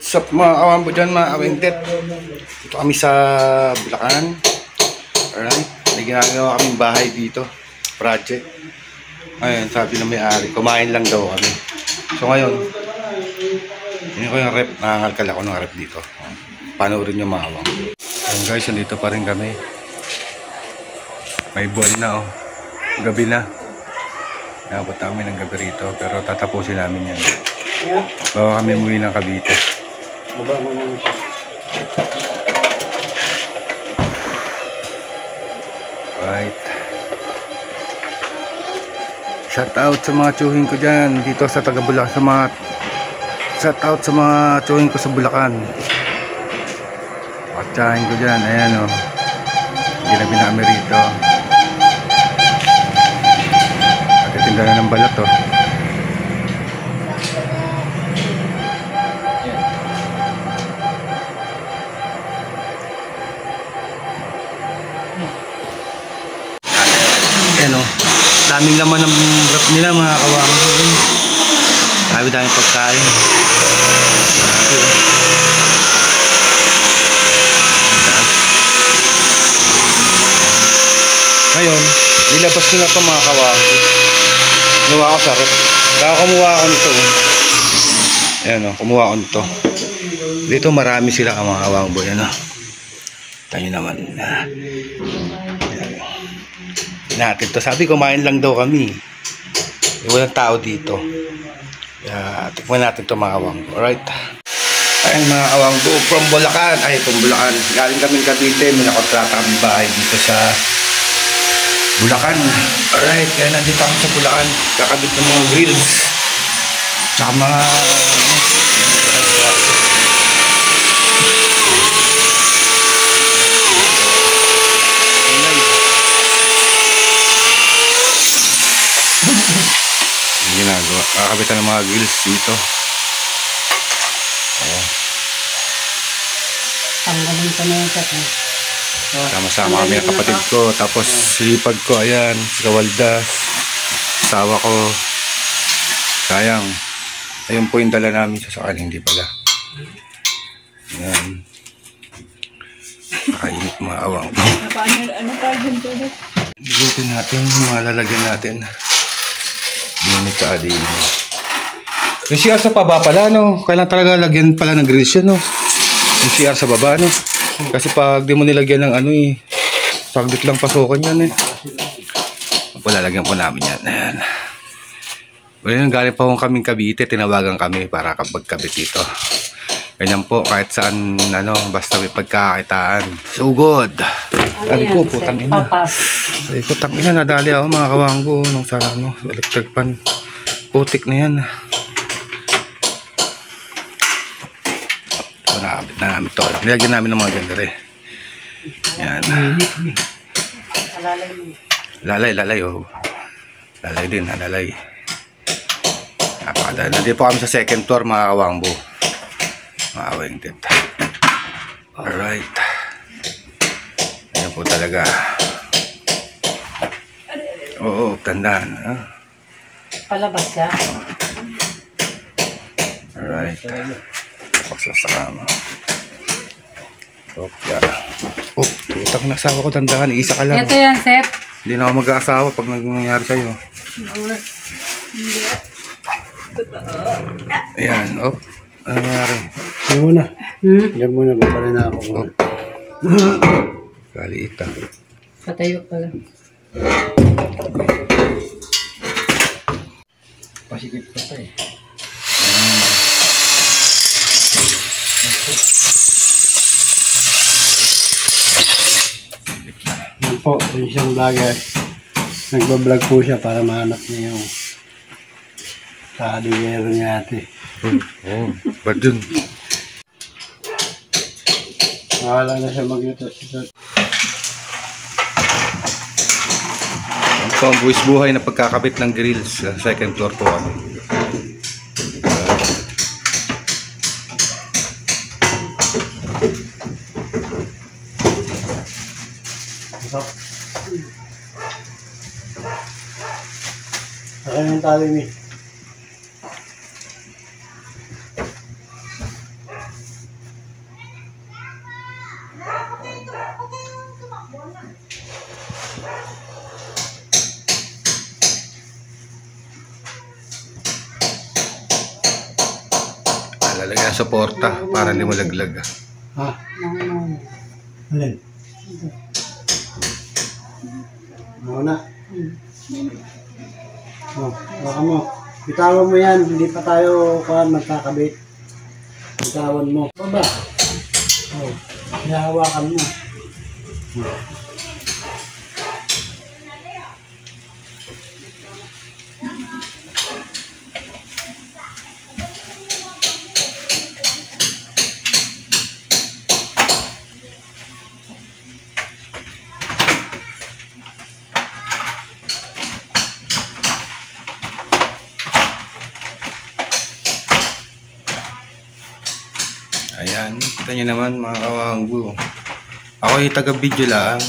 What's up mga kawambo dyan, mga kawintet? Dito kami sa Bulacan. Alright, may ginagawa kaming bahay dito, project. Ayun, sabi na may-ari, kumain lang daw kami. So ngayon, yun ko yung rep, nangangalkal ako ng rep dito. Panoorin yung mga kawambo. Ayun guys, nandito pa rin kami. May buwan na oh, gabi na. Nakapot namin ng gabi rito, pero tatapusin namin yan. Bawa kami muli ng Cavite. Right. Shout out sa mga tsuhin ko dyan dito sa taga Bulacan. Shout out sa mga tsuhin ko sa Bulacan. Patsahin ko dyan. Ayan o. Ginabi namin rito. Nagtitinda na ng balat o. Ano, daming laman ng rep nila mga kawambo. Daming pagkain. Ngayon, nilabas ko na ito mga kawambo. Kumuha ko sa rep. Kaya kumuha ako nito. Ayan o, kumuha ako nito. Dito marami sila mga kawambo. Ayan o. Tayo naman. Natin to. Sabi kumain lang daw kami. Walang tao dito. Tikman natin to mga kawangbo. Alright. Ayun mga kawangbo. From Bulacan. Galing kaming Cavite. May nakontrata kami bahay dito sa Bulacan. Alright. Kaya nandito kami sa Bulacan. Kakabit ng mga grills. Tsaka mga ginagawa. Kakabitan ng mga grills dito. Ayan. Tanggalin ko na yung set. Sama-sama kami ng kapatid ko. Tapos sipag ko. Ayan. Si Kawaldas. Asawa ko. Sayang. Ayun po yung dala namin sa sakal. Hindi pala. Ayan. Nakainit mga awang. Ano pa dyan to? Igutin natin. Mga lalagyan natin. Unit ka din. Yung CR sa baba pala, no? Kailan talaga lagyan pala ng grills yun, no? Yung CR sa baba, no? Kasi pag di mo nilagyan ng ano eh, saglit lang pasukan yan eh. Lalagyan po namin yan. Ayan. Well, galing pa kung kaming Cavite, tinawagan kami para magkabit dito. Ganyan po, kahit saan, ano, basta may pagkakakitaan. So good. Sabi ko, putang ina. Sabi ko, putang ina, nadali ako mga kawanggo nung sa ano, electric pan. Putik na yan. So, nakabit na namin ito. Nilagyan namin ng mga gandere. Yan. Lalay, oh. Lalay din, lalay. Napakadali. Nandito po kami sa second floor mga kawangbo. Mga kawangtit. Alright. Ayan po talaga. Oo, tandaan. Palabas ka? Alright. Tapos sa kama. Okay. Oh, tutang na asawa ko, tandaan. Isa ka lang. Ito yan, Sep. Hindi na ako mag-aasawa pag nangyayari sa'yo. Ayan, oh. Ano nangyari? Diyan muna. Diyan muna, babalik na ako. Oh. Kaliit ah. Patayo pala. Pasikip pa tayo. Yan po, yung isang vlogger. Nagbablog po siya para mahanap niya yung sa adingero niya ate. Oh, ba't dun? Nakala na siya mag-YouTube. Ang po ang buwis-buhay na pagkakabit ng grills sa second floor po kami. Saka yung tali ni. Kaya suporta para hindi malaglag. Ha? Nang Alin? Muna. Oh, baka mo. Bitawan mo yan. Hindi pa tayo magkakabit. Bitawan mo. Baba. Oh, hinahawakan mo. Ayan, kita nyo naman mga kawanggo. Ako yung taga-video lang.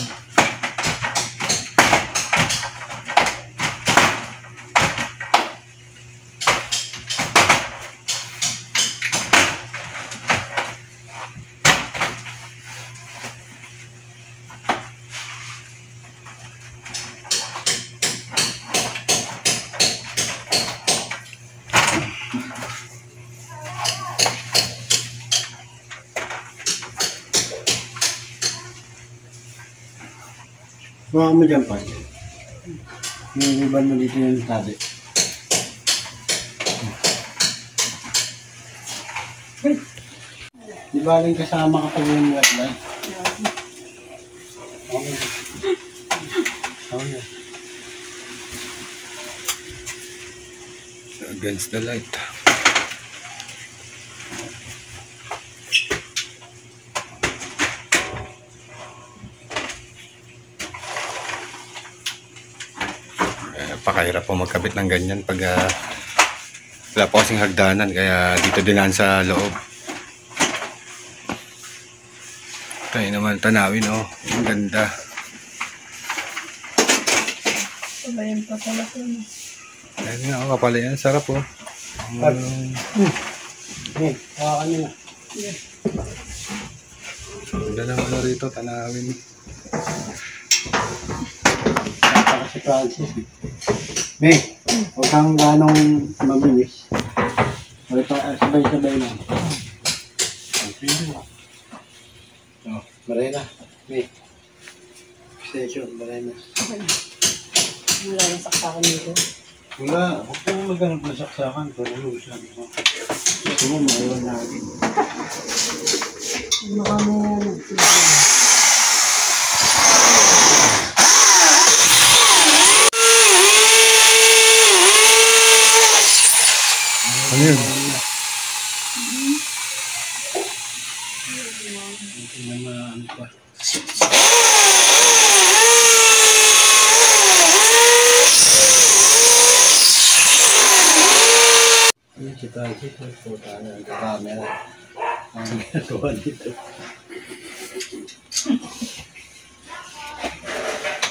Buka mo dyan pa. Yung iban mo dito yung tabi. Di ba rin kasama ka pag yung red light? Okay. Okay. Against the light. Pakahirap po magkabit ng ganyan pag wala po kasing hagdanan, kaya dito dinaan sa loob. Tayo naman tanawin, oh, ang ganda. Sabayan pa pala ito. Ayun nga, oh, kapala yan, sarap, oh. Eh, hawakan nyo na. Ganda naman na rito, tanawin. Si Francis. May, huwag kang ganong mabilis. Sabay-sabay lang. Okay na. Oh, maray na. May. Station, maray na. Wala yung saksakan dito. Wala, huwag kang maghanap na saksakan. Pero sabi ko. Gusto mo, maiwan natin. Baka mo Ano yun? Hindi na ano pa. Ano si Francis? Puta na, ang camera. Ang ginagawa dito.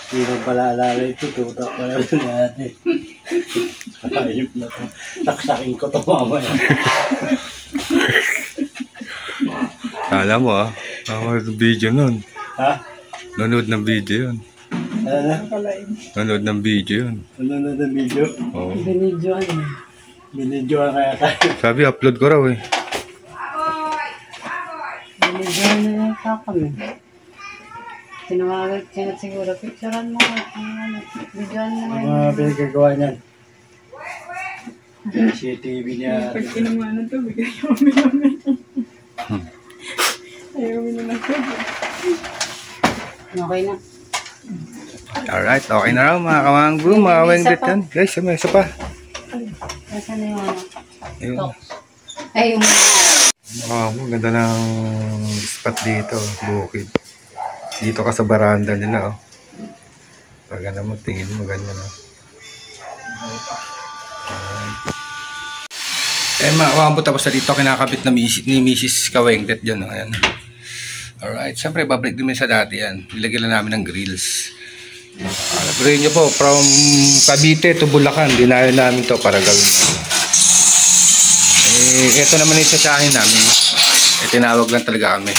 Hindi mo pala alala ito, tutak pa lang natin. Ayop na ito. Saksakin ko ito mamaya. Kala mo, ah. Ako video nun. Ha? Nanood ng video yun. Ano na? Nanood ng video yun. Ano na ng video? Oo. binidyoan eh. Binidyoan kaya tayo. Sabi, upload ko raw, eh. Binidyoan na yung kakam eh. Tinawagan siya siguro. Picturean mo. Videoan mo Ang na mga pinagagawa niyan. CCTV niya. Pag kinamanan to, bigay kami namin. Ayaw kami naman to. Okay na. Alright, okay na raw mga kamanggo, mga wenglet yan. Guys, may isa pa. Nasaan na yung ano? Ayun. Ay, yung... Wow, ganda ng spot dito, bukid. Dito ka sa baranda nila, oh. Paganda mo, tingin mo, ganyan, oh. Eh, mga kamanggo, tapos na dito, kinakabit na ni Mrs. Kawenglet dyan, oh. Ayan. Alright, siyempre, babalik din sa dati yan. Nilagyan lang namin ng grills. Alabarin nyo po, from Cavite to Bulacan, dinayo namin to para gawin. Eh, ito naman yung sasahin namin. Eh, tinawag lang talaga kami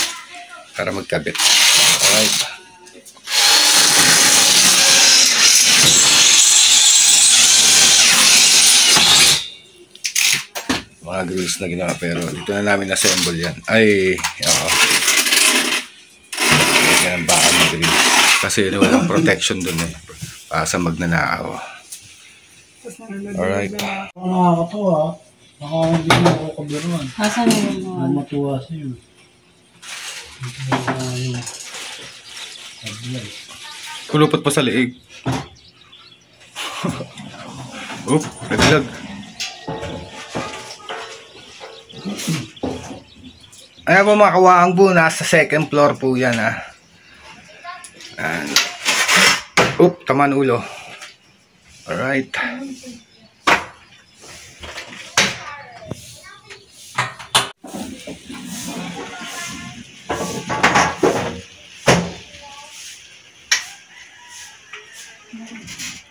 para magkabit. Alright. Mga mga grills na ginawa, pero dito na namin assemble yan. Ay, oo. Yan ang bakal na grills. Kasi walang protection dun eh. Para sa magnanakaw. Alright. Nakakatawa. Baka hindi mo ako kabiruan. Asan yung mga? Matuwa sa'yo. Kulupot pa sa leeg. Oop, naglag. Ayan po mga kawaang po, nasa second floor po yan ha. And, oop, tamaan ulo. Alright.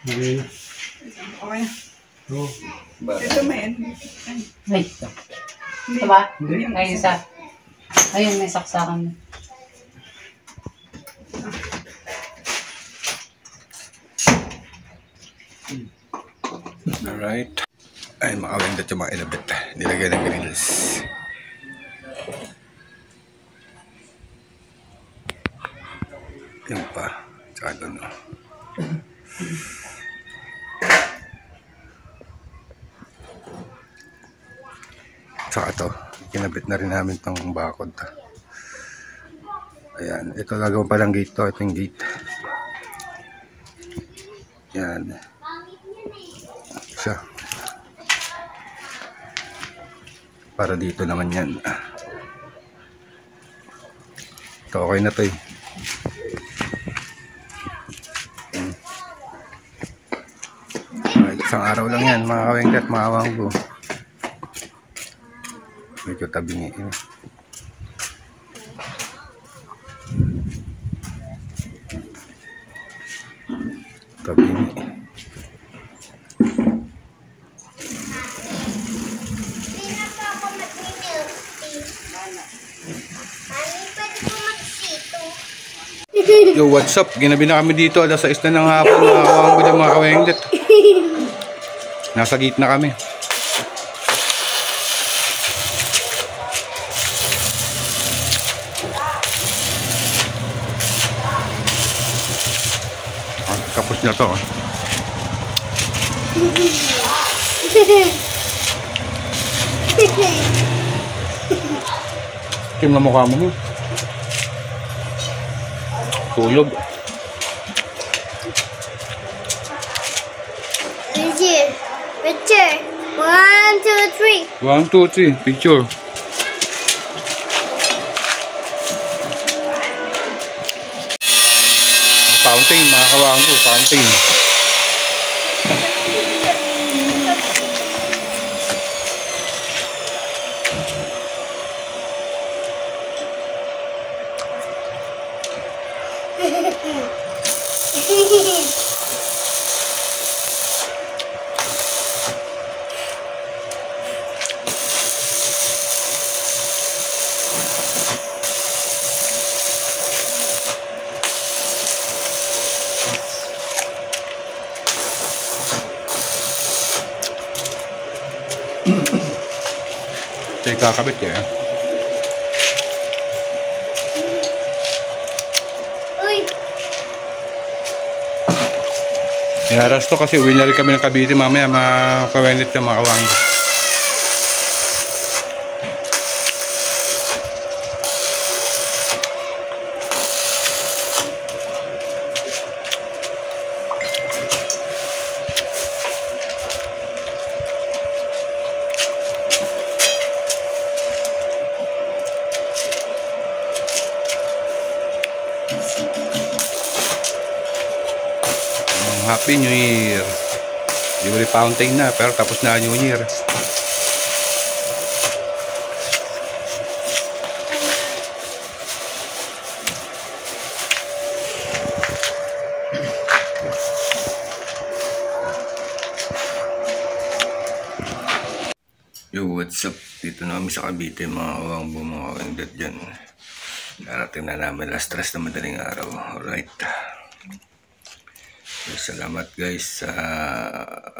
Okay. Okay. Oh. Ito may Ay, ito ba? Ay, isa. Ayun, may saksakan. Alright. Ay, makawindot yung mga ilabit. Nilagay ng grills. Yung pa. Tsaka doon. Tsaka to. Kinabit na rin namin tong bakod. Ayan. Ito gagawin palang gate to. Ito yung gate. Yan. Isa. Para dito naman yan. Ito okay na to eh. Isang araw lang yan mga kawengkat, mga kawanggo. Medyo tabingi eh. Tabingi. Yo, what's up? Ginabi na kami dito. Alas 6 na ng hapon. Mga kawanggo dyan, mga kawengkat. Nasa gate na kami. Kapos na to. Kim na mukha mo. Tulog. Picture. 1, 2, 3. 1, 2, 3. Picture. Fountain, mga kawanggo. Fountain. Ito yung kakabit kaya. Uy. Inaras to kasi uwi na rin kami ng Cavite mamaya, mga kawenit na mga kawanggo. Happy New Year. Di ba fountain na pero tapos na New Year. Yo, what's up? Dito na kami sa Cavite, mga kawangbo, mga kawangdat dyan. Darating na namin alas 3 na madaling araw. Alright. Salamat guys sa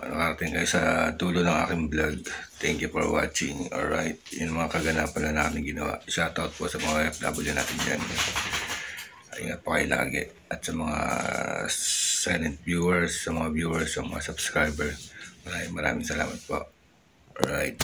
nakarating kayo sa dulo ng aking vlog. Thank you for watching. Alright, yun mga kaganapan na namin ginawa. Shoutout po sa mga FW natin dyan. Ingat po kayo lagi. At sa mga silent viewers, sa mga viewers, sa mga subscriber, maraming salamat po. Alright.